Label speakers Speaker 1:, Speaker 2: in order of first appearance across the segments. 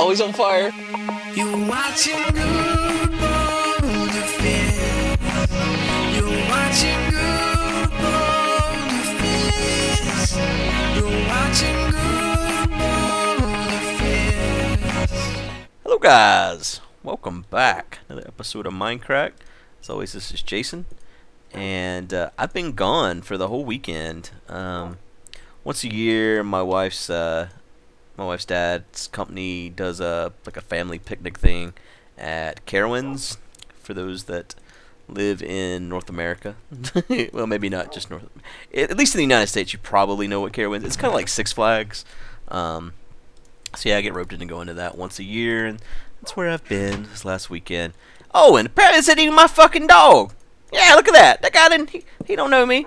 Speaker 1: Always on fire.
Speaker 2: You're watching GuudeBoulderfist. You're watching GuudeBoulderfist. You're watching GuudeBoulderfist.
Speaker 1: Hello guys, welcome back. Another episode of MindCrack. As always, this is Jason, and I've been gone for the whole weekend. Once a year, my wife's dad's company does like a family picnic thing at Carowinds. For those that live in North America, well, maybe not just North. At least in the United States, you probably know what Carowinds. It's kind of like Six Flags. So yeah, I get roped into going to that once a year, and that's where I've been this last weekend. Oh, and apparently it's eating my fucking dog. Yeah, look at that. That guy didn't. He don't know me.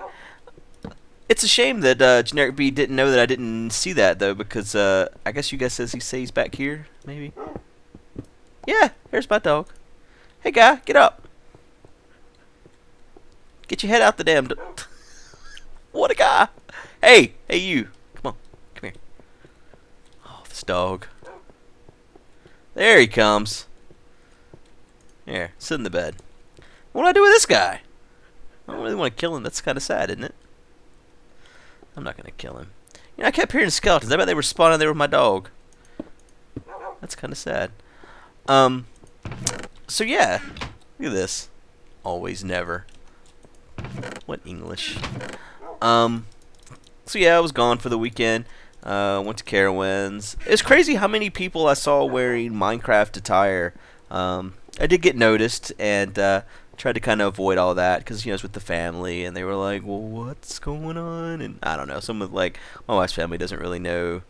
Speaker 1: It's a shame that Generic B didn't know that I didn't see that though, because I guess you guys says he's back here, maybe. Yeah, here's my dog. Hey guy, get up. Get your head out the damn. What a guy. Hey you. Come here. Oh, this dog. There he comes. Here, sit in the bed. What do I do with this guy? I don't really want to kill him. That's kind of sad, isn't it? I'm not going to kill him. You know, I kept hearing skeletons. I bet they were spawning there with my dog. That's kind of sad. So yeah. Look at this. Always, never. What English? So yeah, I was gone for the weekend. Went to Carowinds. It's crazy how many people I saw wearing Minecraft attire. I did get noticed, and tried to kind of avoid all that because, you know, it's with the family, and they were like, well, what's going on? And I don't know, some of, like, my wife's family doesn't really know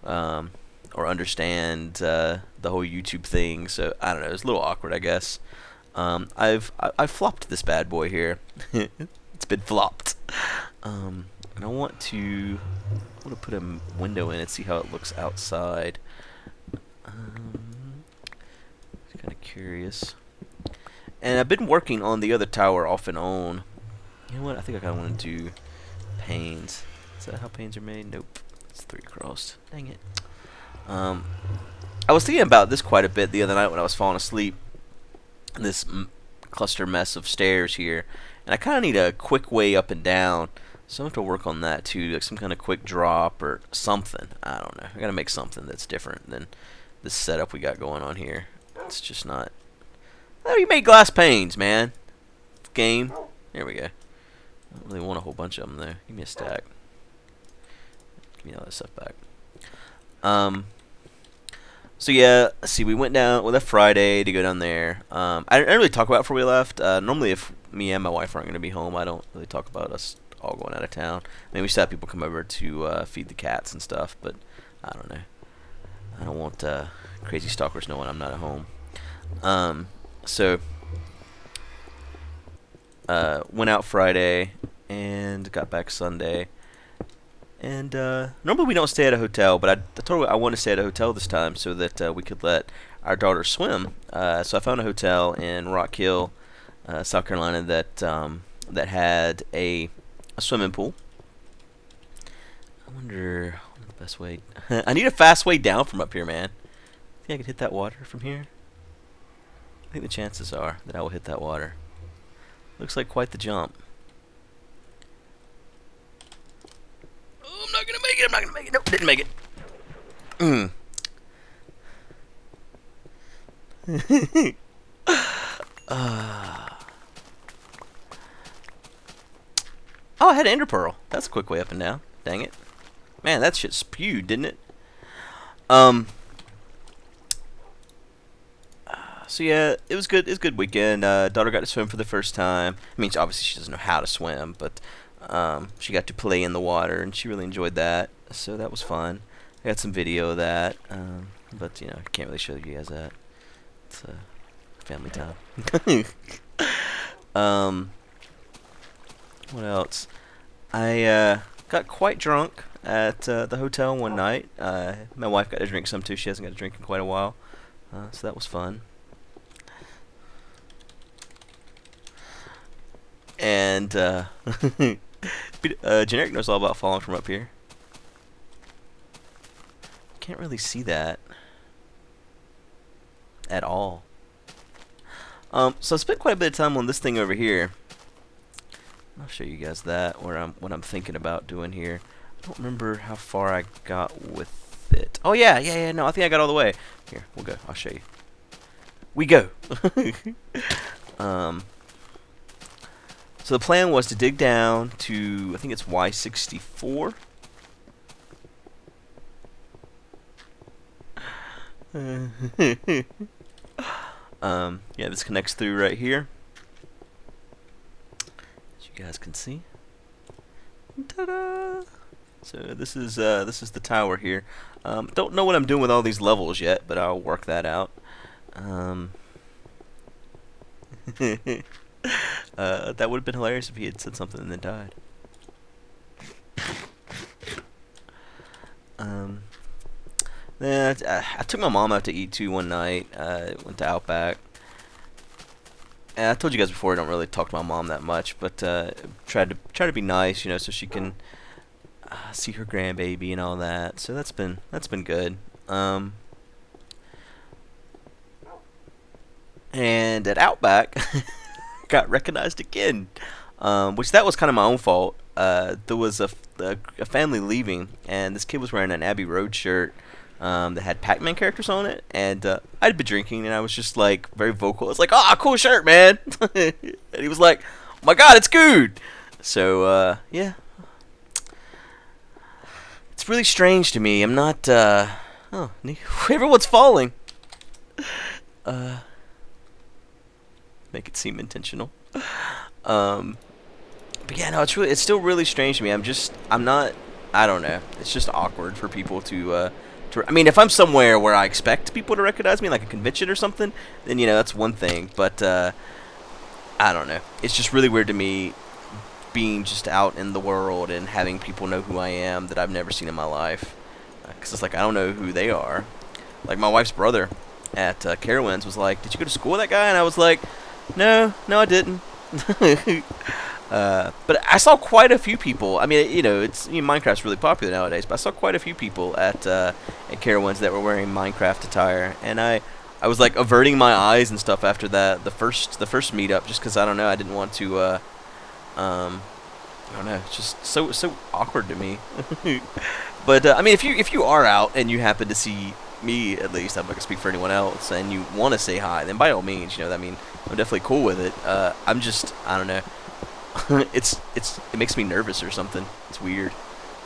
Speaker 1: or understand the whole YouTube thing, so I don't know, it's a little awkward, I guess. I've flopped this bad boy here. It's been flopped. And I want to put a window in and see how it looks outside. Kind of curious. And I've been working on the other tower off and on. You know what? I think I kind of want to do panes. Is that how panes are made? Nope. It's 3 crossed. Dang it. I was thinking about this quite a bit the other night when I was falling asleep. This cluster mess of stairs here. And I kind of need a quick way up and down. So I have to work on that too. Like some kind of quick drop or something. I don't know. I got to make something that's different than this setup we got going on here. It's just not. Oh, you made glass panes, man. Game. There we go. I don't really want a whole bunch of them, though. Give me a stack. Give me all that stuff back. So yeah, let's see. We went down with a Friday to go down there. I didn't really talk about it before we left. Normally, if me and my wife aren't going to be home, I don't really talk about us all going out of town. Maybe we still have people come over to feed the cats and stuff, but I don't know. I don't want crazy stalkers knowing I'm not at home. So, went out Friday and got back Sunday. And normally we don't stay at a hotel, but I told her I want to stay at a hotel this time so that we could let our daughter swim. So I found a hotel in Rock Hill, South Carolina that had a swimming pool. I wonder the best way. I need a fast way down from up here, man. Think I could hit that water from here? I think the chances are that I will hit that water. Looks like quite the jump. Oh, I'm not gonna make it. Nope, didn't make it. Oh, I had an ender pearl. That's a quick way up and down. Dang it. Man, that shit spewed, didn't it? So yeah, it was good. It was a good weekend. Daughter got to swim for the first time. I mean, obviously she doesn't know how to swim, but she got to play in the water, and she really enjoyed that. So that was fun. I got some video of that, but you know, I can't really show you guys that. It's family time. What else? I got quite drunk at the hotel one night. My wife got to drink some too. She hasn't got to drink in quite a while, so that was fun. And Generic knows all about falling from up here. Can't really see that. at all. So I spent quite a bit of time on this thing over here. I'll show you guys that, what I'm thinking about doing here. I don't remember how far I got with it. Oh yeah, no, I think I got all the way. Here, we'll go. I'll show you. We go. So the plan was to dig down to, I think it's Y64. Yeah, this connects through right here, as you guys can see. Ta-da! So this is the tower here. Don't know what I'm doing with all these levels yet, but I'll work that out. That would have been hilarious if he had said something and then died. Then I took my mom out to eat too one night. Went to Outback. And I told you guys before I don't really talk to my mom that much, but try to be nice, you know, so she can see her grandbaby and all that. So that's been good. And at Outback, got recognized again, which that was kind of my own fault. There was a family leaving, and this kid was wearing an Abbey Road shirt that had Pac-Man characters on it, and I'd been drinking, and I was just like very vocal. I was like, "Oh, cool shirt, man!" And he was like, "Oh my God, it's Guude!" So yeah, it's really strange to me. I'm not. Oh, everyone's falling. Make it seem intentional. But yeah, no, it's still really strange to me. I'm not. I don't know. It's just awkward for people to. I mean, if I'm somewhere where I expect people to recognize me, like a convention or something, then you know that's one thing. But I don't know. It's just really weird to me being just out in the world and having people know who I am that I've never seen in my life. Because it's like I don't know who they are. Like my wife's brother at Carowinds was like, "Did you go to school with that guy?" And I was like, No, I didn't. But I saw quite a few people. I mean, you know, Minecraft's really popular nowadays. But I saw quite a few people at Carowinds that were wearing Minecraft attire, and I was like averting my eyes and stuff after that the first meetup, just because I don't know, I didn't want to. I don't know. It's just so awkward to me. But I mean, if you are out and you happen to see me, at least I'm not gonna speak for anyone else, and you want to say hi, then by all means, you know, I mean, I'm definitely cool with it. I'm just, I don't know. it makes me nervous or something. It's weird.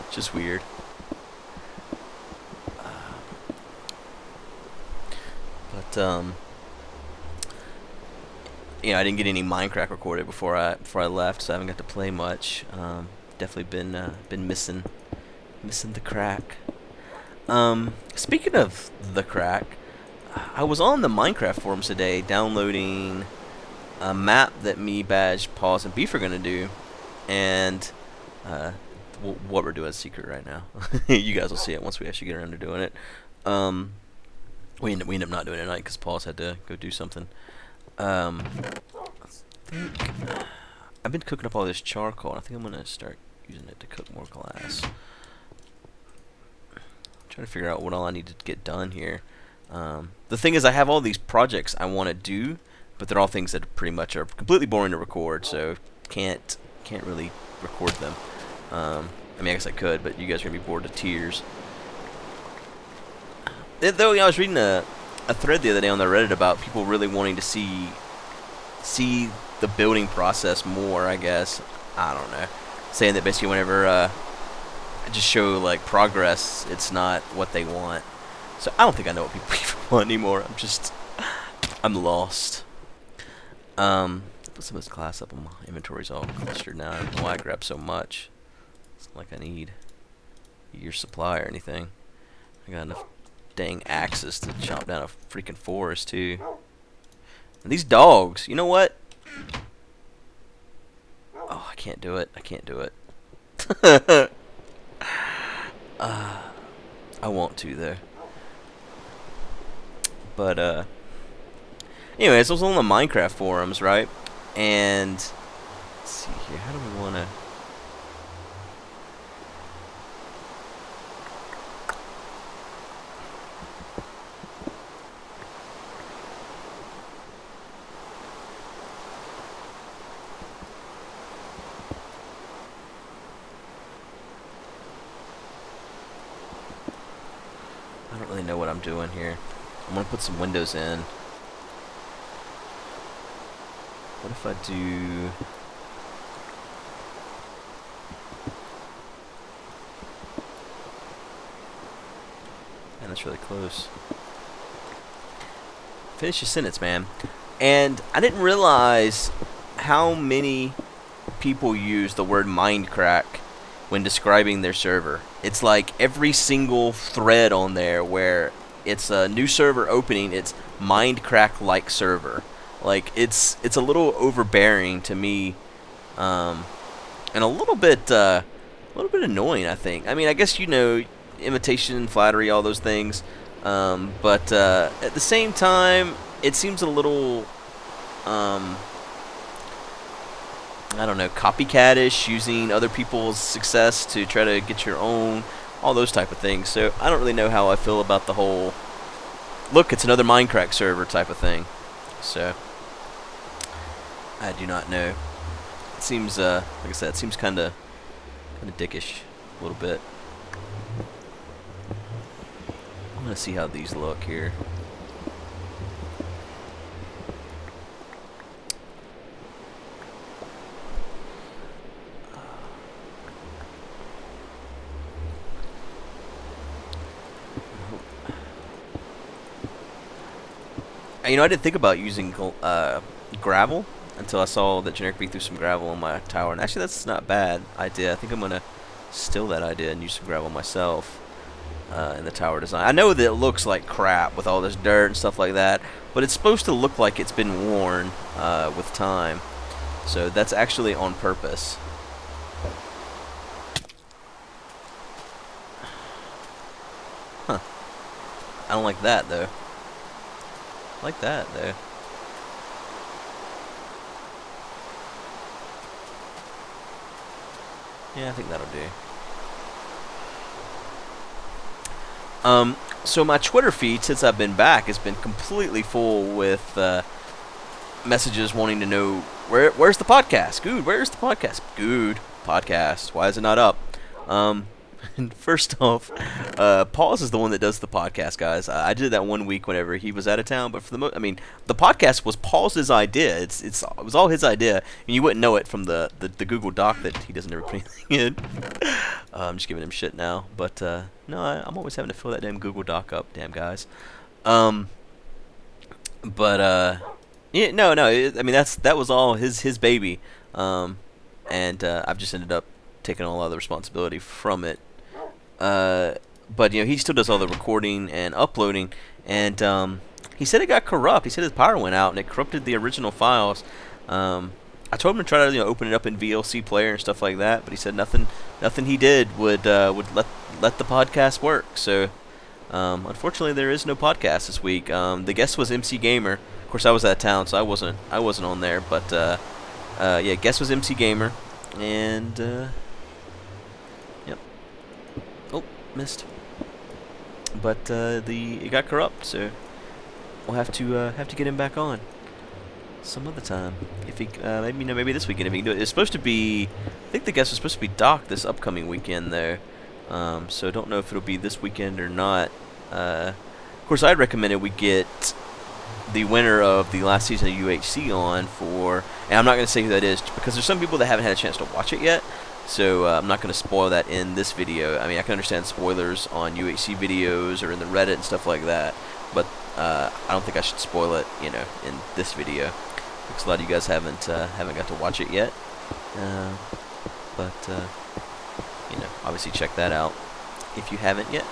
Speaker 1: It's just weird. But you know, I didn't get any MindCrack recorded before I left, so I haven't got to play much. Definitely been missing the crack. Speaking of the crack, I was on the Minecraft forums today downloading a map that me, Badge, Paws, and Beef are going to do, and what we're doing is secret right now. You guys will see it once we actually get around to doing it. We end up not doing it tonight because Paws had to go do something. I think I've been cooking up all this charcoal, and I think I'm going to start using it to cook more glass. Trying to figure out what all I need to get done here. The thing is, I have all these projects I want to do, but they're all things that pretty much are completely boring to record, so can't really record them. I mean, I guess I could, but you guys are gonna be bored to tears. Though, you know, I was reading a thread the other day on the Reddit about people really wanting to see the building process more. I guess, I don't know, saying that basically whenever I just show like progress, it's not what they want. So I don't think I know what people even want anymore. I'm lost. Put some of this glass up on my inventory's all clustered now. I don't know why I grabbed so much. It's not like I need a year's supply or anything. I got enough dang axes to chop down a freaking forest too. And these dogs, you know what? Oh, I can't do it. I want to though. But anyways, I was on the Minecraft forums, right? And let's see here, how do we wanna don't really know what I'm doing here. I'm gonna put some windows in. What if I do... Man, that's really close. Finish your sentence, man. And I didn't realize how many people use the word MindCrack when describing their server. It's like every single thread on there where it's a new server opening, it's MindCrack-like server. Like, it's a little overbearing to me, and a little bit annoying, I think. I mean, I guess, you know, imitation, flattery, all those things, but at the same time, it seems a little, I don't know, copycat-ish, using other people's success to try to get your own, all those type of things. So I don't really know how I feel about the whole, look, it's another MindCrack server type of thing. So I do not know. It seems, like I said, it seems kind of dickish a little bit. I'm gonna see how these look here. You know, I didn't think about using gravel until I saw that Generic B threw some gravel on my tower. And actually, that's not a bad idea. I think I'm going to steal that idea and use some gravel myself in the tower design. I know that it looks like crap with all this dirt and stuff like that, but it's supposed to look like it's been worn with time. So that's actually on purpose. Huh. I don't like that, though. I like that, though. Yeah, I think that'll do. So my Twitter feed, since I've been back, has been completely full with messages wanting to know where's the podcast? Guude, where's the podcast? Guude, podcast. Why is it not up? And first off, Paul's is the one that does the podcast, guys. I did that one week whenever he was out of town, but for the I mean, the podcast was Paul's idea. It was all his idea, and you wouldn't know it from the Google Doc that he doesn't ever put anything in. I'm just giving him shit now, but no, I'm always having to fill that damn Google Doc up, damn guys. Yeah, no, I mean that was all his baby, and I've just ended up taking all of the responsibility from it. But you know, he still does all the recording and uploading, and he said it got corrupt. He said his power went out and it corrupted the original files. I told him to try to open it up in VLC player and stuff like that, but he said nothing he did would let the podcast work. So unfortunately, there is no podcast this week. The guest was MC Gamer. Of course, I was out of town, so I wasn't on there. But yeah, guest was MC Gamer, and yep. Oh, missed. But it got corrupt, so we'll have to get him back on some other time. If he maybe this weekend if he can do it. It's supposed to be, I think the guest was supposed to be docked this upcoming weekend though. So I don't know if it'll be this weekend or not. Of course, I'd recommended we get the winner of the last season of UHC on for, and I'm not going to say who that is because there's some people that haven't had a chance to watch it yet. So I'm not going to spoil that in this video. I mean, I can understand spoilers on UHC videos or in the Reddit and stuff like that, but I don't think I should spoil it, in this video because a lot of you guys haven't got to watch it yet. But obviously check that out if you haven't yet.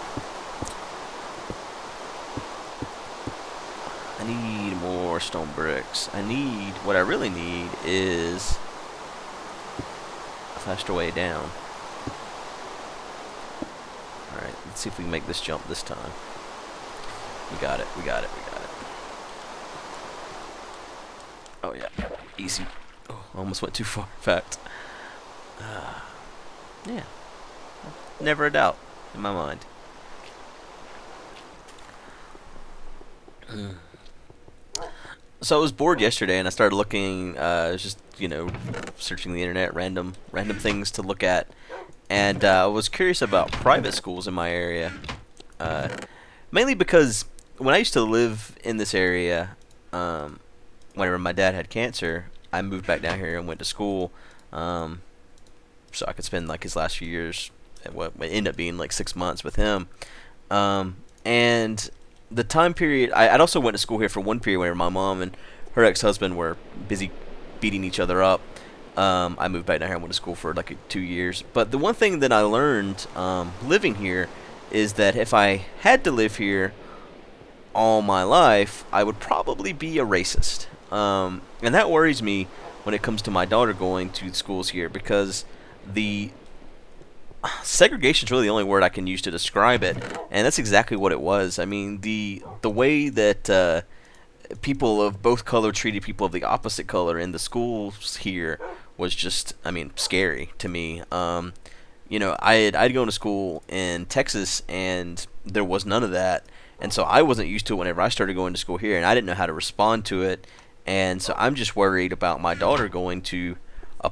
Speaker 1: I need more stone bricks. What I really need is a faster way down. Alright, let's see if we can make this jump this time. We got it. Oh yeah, easy. Oh, almost went too far, in fact. Yeah, never a doubt in my mind. So I was bored yesterday, and I started looking, just searching the internet, random things to look at, and I was curious about private schools in my area. Mainly because when I used to live in this area, um, whenever my dad had cancer, I moved back down here and went to school, um, so I could spend like his last few years, what ended up being like 6 months with him. And the time period, I'd also went to school here for one period whenever my mom and her ex-husband were busy beating each other up. I moved back down here and went to school for like 2 years. But the one thing that I learned living here is that if I had to live here all my life, I would probably be a racist. And that worries me when it comes to my daughter going to schools here, because the segregation is really the only word I can use to describe it, and that's exactly what it was. I mean, the way that people of both color treated people of the opposite color in the schools here was just, I mean, scary to me. I'd gone to school in Texas, and there was none of that, and so I wasn't used to it whenever I started going to school here, and I didn't know how to respond to it, and so I'm just worried about my daughter going to a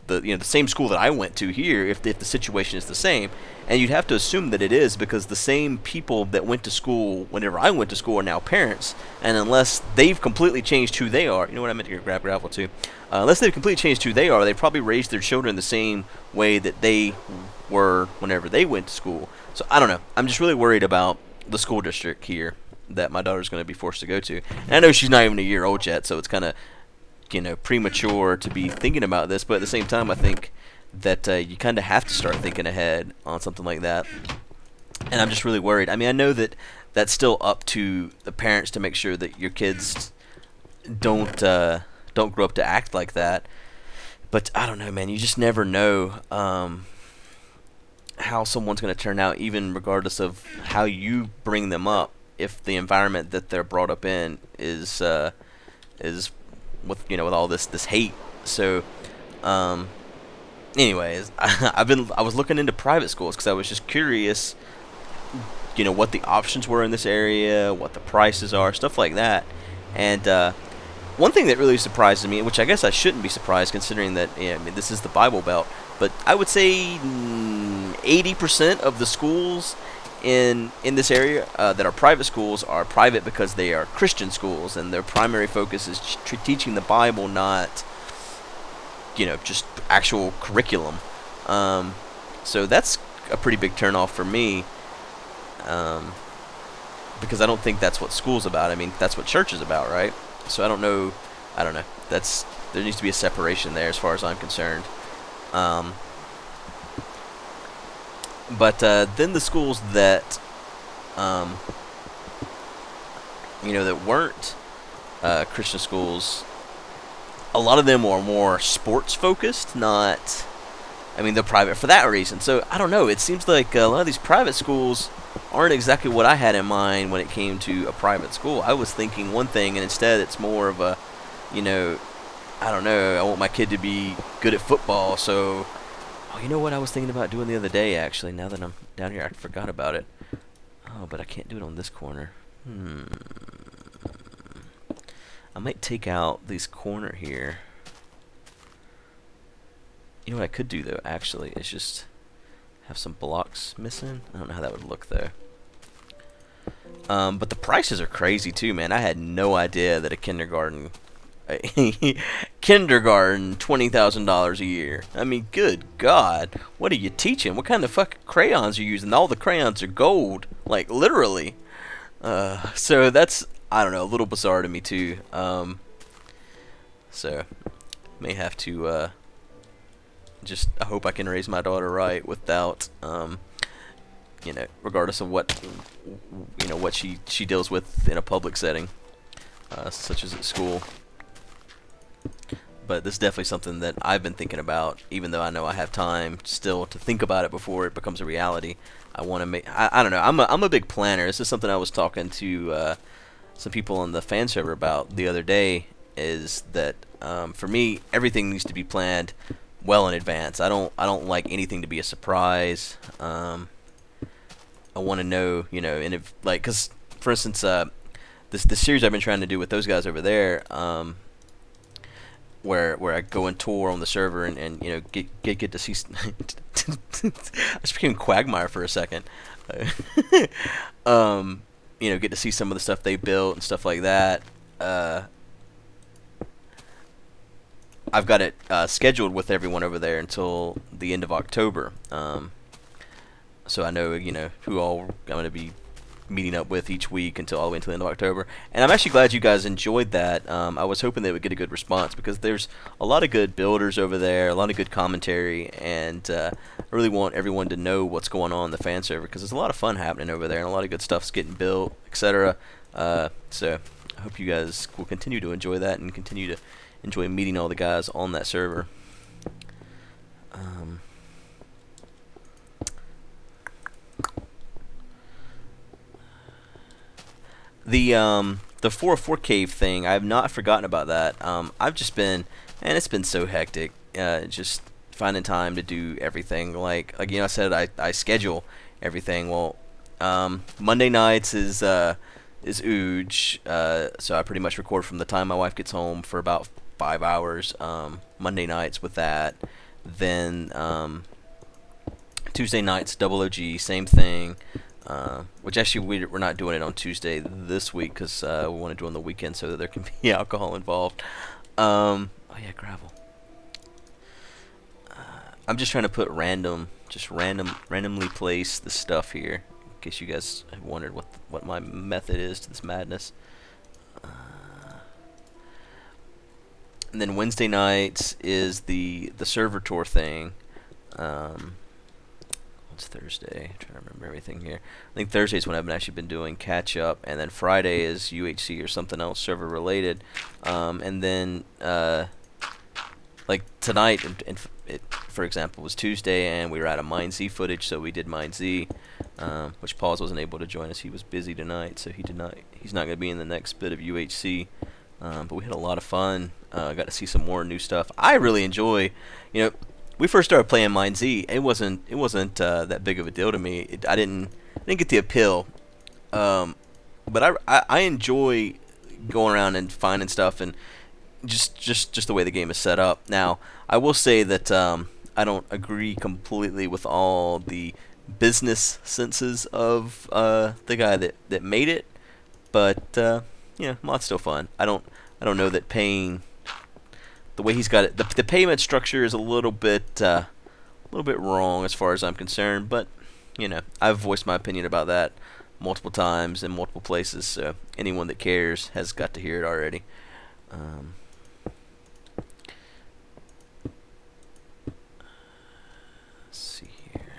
Speaker 1: the same school that I went to here, if the situation is the same. And you'd have to assume that it is, because the same people that went to school whenever I went to school are now parents, and unless they've completely changed who they are, you know what, I meant to grab gravel too, unless they've completely changed who they are, they probably raised their children the same way that they were whenever they went to school. So I don't know, I'm just really worried about the school district here that my daughter's going to be forced to go to. And I know she's not even a year old yet, so it's kind of premature to be thinking about this, but at the same time, I think that you kind of have to start thinking ahead on something like that. And I'm just really worried. I mean, I know that that's still up to the parents to make sure that your kids don't grow up to act like that. But I don't know, man. You just never know how someone's going to turn out, even regardless of how you bring them up. If the environment that they're brought up in is with all this hate. So anyways, I was looking into private schools because I was just curious, what the options were in this area, what the prices are, stuff like that. And one thing that really surprised me, which I guess I shouldn't be surprised considering that this is the Bible Belt, but I would say 80% of the schools in this area that are private schools are private because they are Christian schools, and their primary focus is teaching the Bible, not just actual curriculum. So that's a pretty big turnoff for me, because I don't think that's what school's about. I mean, that's what church is about, right? So I don't know. There needs to be a separation there as far as I'm concerned. But then the schools that, that weren't Christian schools, a lot of them are more sports focused, not, they're private for that reason. So I don't know, it seems like a lot of these private schools aren't exactly what I had in mind when it came to a private school. I was thinking one thing, and instead it's more of a, I don't know, I want my kid to be good at football, so... Oh, you know what I was thinking about doing the other day, actually, now that I'm down here, I forgot about it. Oh, but I can't do it on this corner. I might take out this corner here. You know what I could do, though, actually, is just have some blocks missing. I don't know how that would look, though. But the prices are crazy, too, man. I had no idea that a kindergarten... $20,000 a year. I mean, good God, what are you teaching? What kind of fucking crayons are you using? All the crayons are gold, like literally. So that's, I don't know, a little bizarre to me too. So may have to just, I hope I can raise my daughter right without regardless of what what she deals with in a public setting, such as at school. But this is definitely something that I've been thinking about, even though I know I have time still to think about it before it becomes a reality. I want to make, I don't know, I'm a big planner. This is something I was talking to some people on the fan server about the other day, is that for me, everything needs to be planned well in advance. I don't like anything to be a surprise. I want to know, and if, like, because, for instance, this series I've been trying to do with those guys over there, where I go and tour on the server and get to see. I just became Quagmire for a second. get to see some of the stuff they built and stuff like that. I've got it scheduled with everyone over there until the end of October. So I know, who all I'm going to be meeting up with each week all the way until the end of October. And I'm actually glad you guys enjoyed that. I was hoping they would get a good response because there's a lot of good builders over there, a lot of good commentary, and I really want everyone to know what's going on in the fan server because there's a lot of fun happening over there and a lot of good stuff's getting built, etc. So I hope you guys will continue to enjoy that and continue to enjoy meeting all the guys on that server. The 404 cave thing, I have not forgotten about that. I've just been, and it's been so hectic, just finding time to do everything. Like I said, I schedule everything. Well, Monday nights is Ooge, so I pretty much record from the time my wife gets home for about 5 hours. Monday nights with that, then Tuesday nights Double OG, same thing. Which actually we're not doing it on Tuesday this week because we want to do it on the weekend so that there can be alcohol involved. Oh yeah, gravel. I'm just trying to put randomly place the stuff here in case you guys have wondered what my method is to this madness. And then Wednesday nights is the server tour thing. It's Thursday. I'm trying to remember everything here. I think Thursday is when I've actually been doing catch up, and then Friday is UHC or something else server related. And then like tonight, for example, was Tuesday, and we were out of MindZ footage, so we did MindZ, which Paul's wasn't able to join us. He was busy tonight, so he's not going to be in the next bit of UHC. But we had a lot of fun. Got to see some more new stuff. I really enjoy, we first started playing MindZ. It wasn't that big of a deal to me. I didn't get the appeal, but I enjoy going around and finding stuff and just the way the game is set up. Now I will say that I don't agree completely with all the business senses of the guy that made it, but mod's still fun. I don't know that paying. The way he's got it, the payment structure is a little bit wrong as far as I'm concerned. But I've voiced my opinion about that multiple times in multiple places. So anyone that cares has got to hear it already. Let's see here.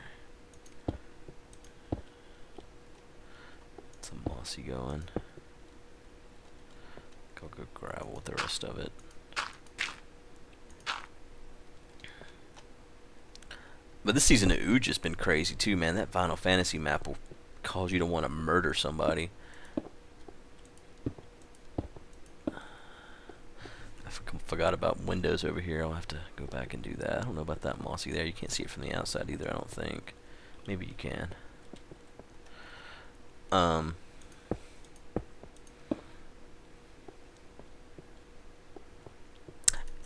Speaker 1: Some mossy going. I'll go gravel with the rest of it. But this season of Ooge has been crazy too, man. That Final Fantasy map will cause you to want to murder somebody. I forgot about windows over here. I'll have to go back and do that. I don't know about that mossy there. You can't see it from the outside either, I don't think. Maybe you can.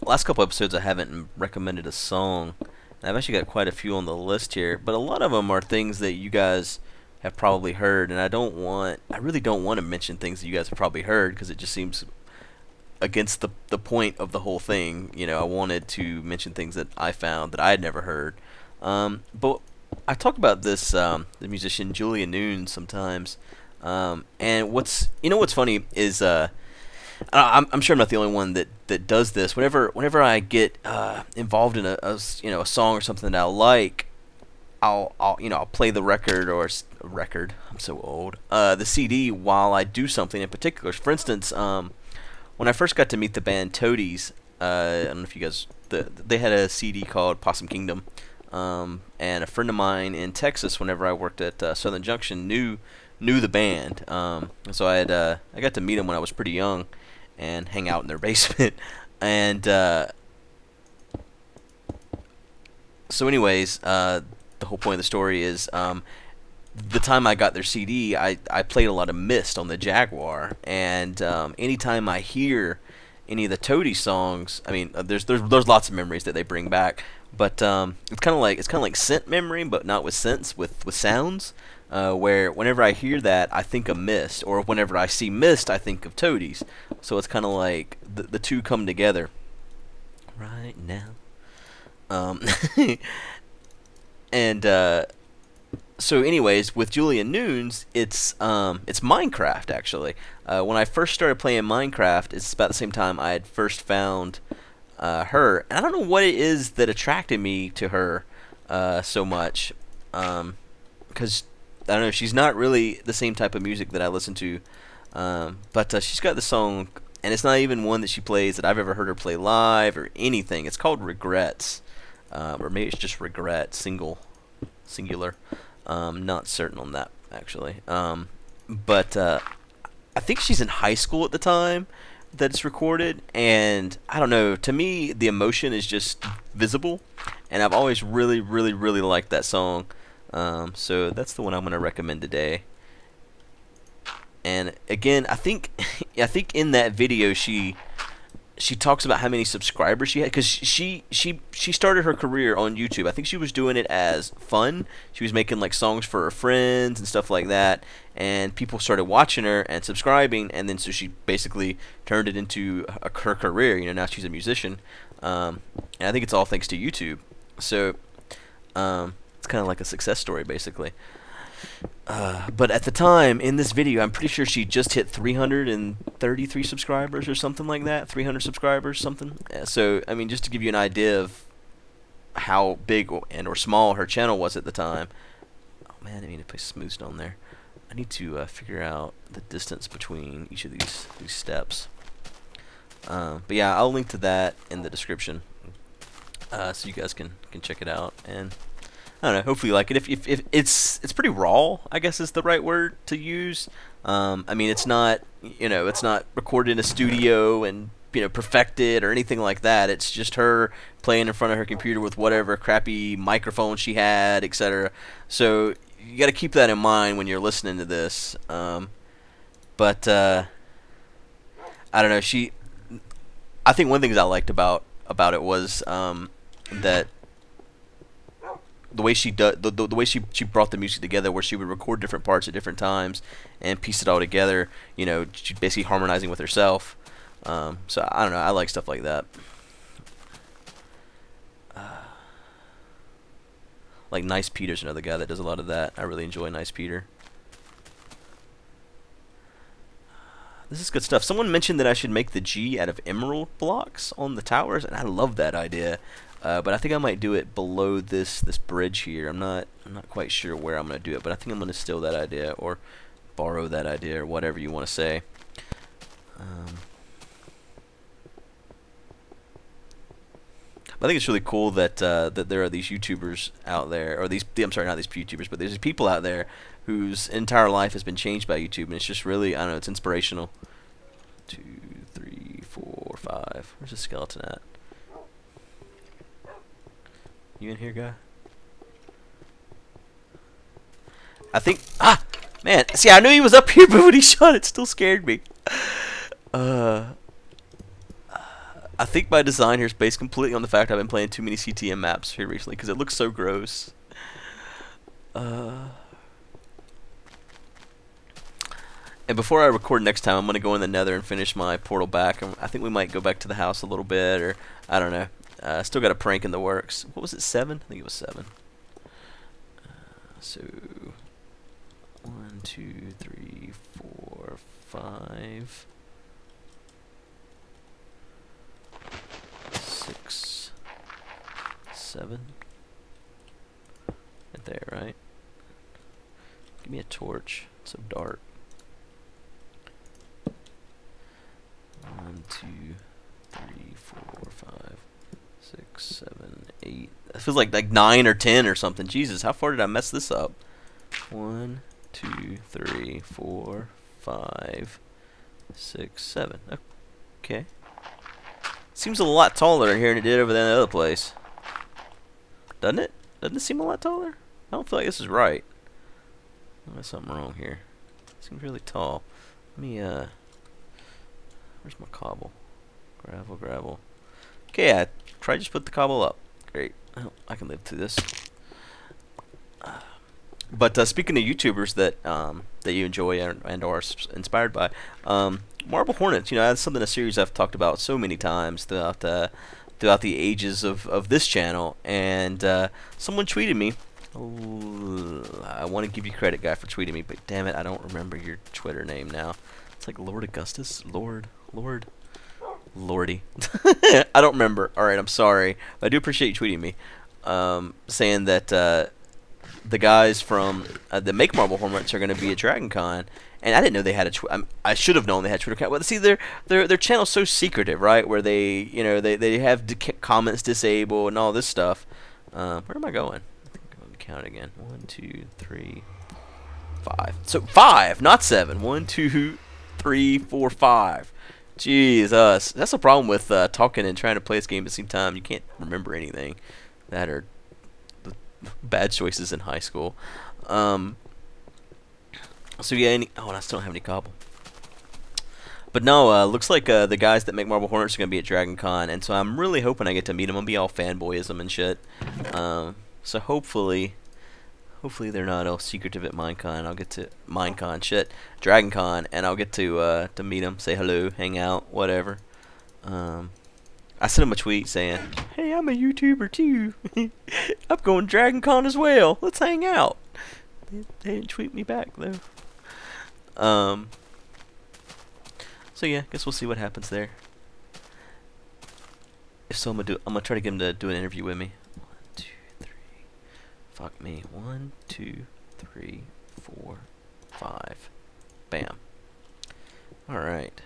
Speaker 1: Last couple episodes I haven't recommended a song. I've actually got quite a few on the list here, but a lot of them are things that you guys have probably heard, and I really don't want to mention things that you guys have probably heard because it just seems against the point of the whole thing. I wanted to mention things that I found that I had never heard. But I talk about this the musician Julia Noon sometimes, and what's funny is I'm sure I'm not the only one that does this. Whenever I get involved in a song or something that I like, I'll play the record or record. I'm so old. The CD while I do something in particular. For instance, when I first got to meet the band Toadies, I don't know if you guys they had a CD called Possum Kingdom, and a friend of mine in Texas, whenever I worked at Southern Junction, knew the band. So I got to meet them when I was pretty young and hang out in their basement. And so anyways, the whole point of the story is the time I got their CD, I played a lot of Mist on the Jaguar, and anytime I hear any of the Toady songs, I mean, there's lots of memories that they bring back, but it's kind of like scent memory, but not with scents, with sounds. where whenever I hear that, I think of mist, or whenever I see mist, I think of toadies. So it's kind of like the two come together. Right now. Um, and so anyways, with Julia Nunes, it's Minecraft actually. When I first started playing Minecraft, it's about the same time I had first found her. And I don't know what it is that attracted me to her so much, because I don't know, she's not really the same type of music that I listen to. But she's got the song, and it's not even one that she plays that I've ever heard her play live or anything. It's called Regrets, or maybe it's just Regret, singular. Not certain on that actually. But I think she's in high school at the time that it's recorded, and I don't know. To me, the emotion is just visible, and I've always really, really, really liked that song. So that's the one I'm going to recommend today. And again, I think in that video she talks about how many subscribers she had, because she started her career on YouTube. I think she was doing it as fun. She was making like songs for her friends and stuff like that, and people started watching her and subscribing, and then so she basically turned it into her career. You know, now she's a musician, and I think it's all thanks to YouTube. So it's kind of like a success story basically. But at the time, in this video, I'm pretty sure she just hit 333 subscribers or something like that. 300 subscribers, something. So, I mean, just to give you an idea of how big and or small her channel was at the time. Oh man, I need to put smooth stone there. I need to figure out the distance between each of these steps. But yeah, I'll link to that in the description, so you guys can check it out. And I don't know, hopefully you like it. If it's pretty raw, I guess is the right word to use. I mean, it's not, it's not recorded in a studio and, perfected or anything like that. It's just her playing in front of her computer with whatever crappy microphone she had, etc. So you got to keep that in mind when you're listening to this. But I don't know. I think one of the things I liked about it was that the way the way she brought the music together, where she would record different parts at different times and piece it all together. She's basically harmonizing with herself. So I don't know. I like stuff like that. Like Nice Peter's another guy that does a lot of that. I really enjoy Nice Peter. This is good stuff. Someone mentioned that I should make the G out of emerald blocks on the towers, and I love that idea. But I think I might do it below this bridge here. I'm not quite sure where I'm going to do it, but I think I'm going to steal that idea or borrow that idea or whatever you want to say. I think it's really cool that that there are these YouTubers out there, or I'm sorry, not these YouTubers, but there's these people out there whose entire life has been changed by YouTube, and it's just really, I don't know, it's inspirational. 2, 3, 4, 5. Where's the skeleton at? You in here, guy? I think... Man, see, I knew he was up here, but when he shot, it still scared me. I think my design here is based completely on the fact I've been playing too many CTM maps here recently, because it looks so gross. And before I record next time, I'm going to go in the nether and finish my portal back. I think we might go back to the house a little bit, or I don't know. Still got a prank in the works. What was it, 7? I think it was 7. So 1, 2, 3, 4, 5, 6, 7. Right there, right? Give me a torch. It's so dark. 1, 2, 3, 4, 5, 6, 7, 8. It feels like 9 or 10 or something. Jesus, how far did I mess this up? 1, 2, 3, 4, 5, 6, 7. Okay. Seems a lot taller here than it did over there in the other place. Doesn't it? Doesn't it seem a lot taller? I don't feel like this is right. There's something wrong here. It seems really tall. Let me, where's my cobble? Gravel. Okay, I just put the cobble up. Great. Oh, I can live through this. But speaking of YouTubers that you enjoy and are inspired by, Marble Hornets, that's something a series I've talked about so many times throughout the ages of this channel. And someone tweeted me. Oh, I want to give you credit, guy, for tweeting me, but damn it, I don't remember your Twitter name now. It's like Lord Augustus, Lordy. I don't remember. All right, I'm sorry. But I do appreciate you tweeting me, saying that the guys from the Make Marble Hornets are going to be at Dragon Con, and I didn't know they had I should have known they had a Twitter account. But see, their channel's so secretive, right? Where they they have comments disabled and all this stuff. Where am I going? I think I'm going to count it again. 1, 2, 3, 5. So 5, not 7. 1, 2, 3, 4, 5. Jesus, that's the problem with talking and trying to play this game at the same time. You can't remember anything. That are the bad choices in high school. So yeah, and I still don't have any cobble. But no, looks like the guys that make Marble Hornets are gonna be at Dragon Con, and so I'm really hoping I get to meet them. I'll be all fanboyism and shit. So hopefully they're not all secretive at MindCon. I'll get to Dragon Con, and I'll get to meet them, say hello, hang out, whatever. I sent them a tweet saying, "Hey, I'm a YouTuber too. I'm going to Dragon Con as well. Let's hang out." They didn't tweet me back though. So yeah, guess we'll see what happens there. If so, I'm gonna try to get them to do an interview with me. 1, 2, 3. Fuck me. 1, 2, 3, 4, 5. Bam. All right.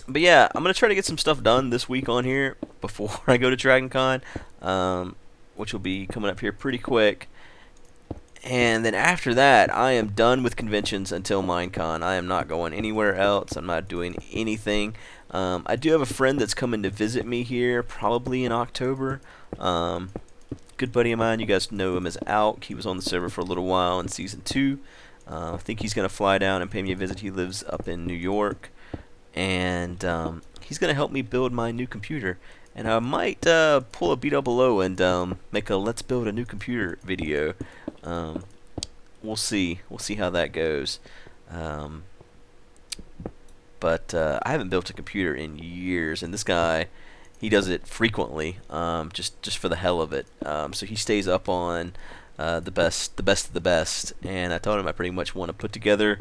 Speaker 1: But yeah, I'm gonna try to get some stuff done this week on here before I go to Dragon Con, which will be coming up here pretty quick. And then after that, I am done with conventions until MindCon. I am not going anywhere else. I'm not doing anything. I do have a friend that's coming to visit me here, probably in October. Good buddy of mine. You guys know him as Alk. He was on the server for a little while in Season 2. I think he's going to fly down and pay me a visit. He lives up in New York. And he's going to help me build my new computer. And I might pull a B-double-O and make a Let's Build a New Computer video. We'll see. We'll see how that goes. But I haven't built a computer in years, and this guy, he does it frequently, just for the hell of it. So he stays up on the best of the best, and I told him I pretty much want to put together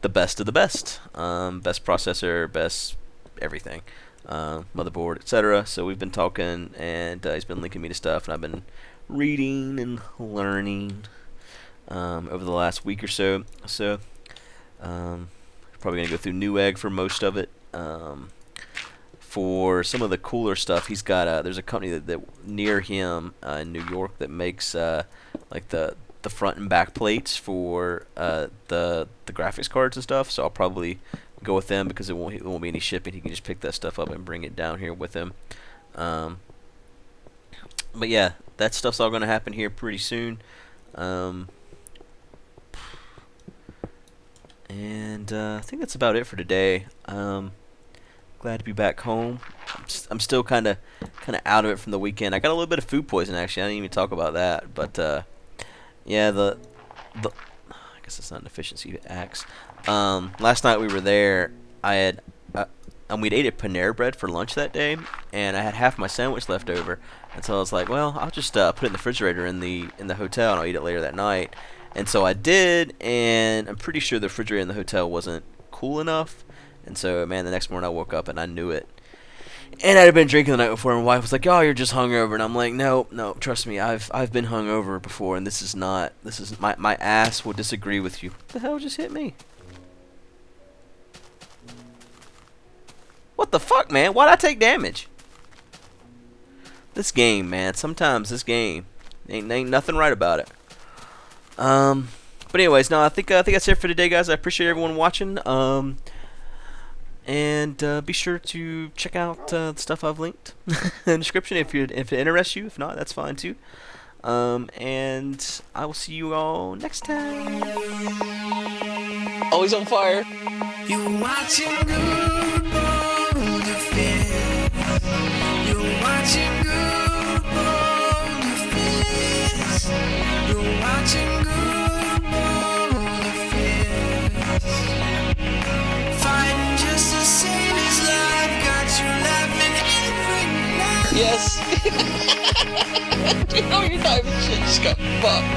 Speaker 1: the best of the best. Best processor, best everything, motherboard, etc. So we've been talking, and he's been linking me to stuff, and I've been reading and learning over the last week or so. So probably gonna go through Newegg for most of it. For some of the cooler stuff, he's got there's a company that near him in New York that makes like the front and back plates for the graphics cards and stuff. So I'll probably go with them because it won't be any shipping. He can just pick that stuff up and bring it down here with him. But yeah, that stuff's all gonna happen here pretty soon. And I think that's about it for today. Glad to be back home. I'm still kind of out of it from the weekend. I got a little bit of food poisoning actually. I didn't even talk about that. But yeah, the I guess it's not an efficiency axe. Last night we were there. I had we'd ate at Panera Bread for lunch that day, and I had half my sandwich left over. And so I was like, well, I'll just put it in the refrigerator in the hotel, and I'll eat it later that night. And so I did, and I'm pretty sure the refrigerator in the hotel wasn't cool enough. And so, man, the next morning I woke up and I knew it. And I had been drinking the night before, and my wife was like, "Oh, you're just hungover." And I'm like, "No, trust me, I've been hungover before, and this is my ass will disagree with you." What the hell just hit me? What the fuck, man? Why'd I take damage? This game, man. Sometimes this game ain't nothing right about it. But anyways, no, I think that's it for today, guys. I appreciate everyone watching. And be sure to check out the stuff I've linked in the description if it interests you. If not, that's fine too. And I will see you all next time. Always on fire.
Speaker 2: You watching GuudeBoulderfist. You watching GuudeBoulderfist. You watching Guudeboulderfist. Fighting just the same as life, got you laughing every night.
Speaker 3: Yes. You know your diamond shit just got fucked.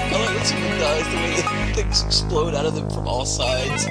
Speaker 3: I like when someone dies, the way things explode out of them from all sides.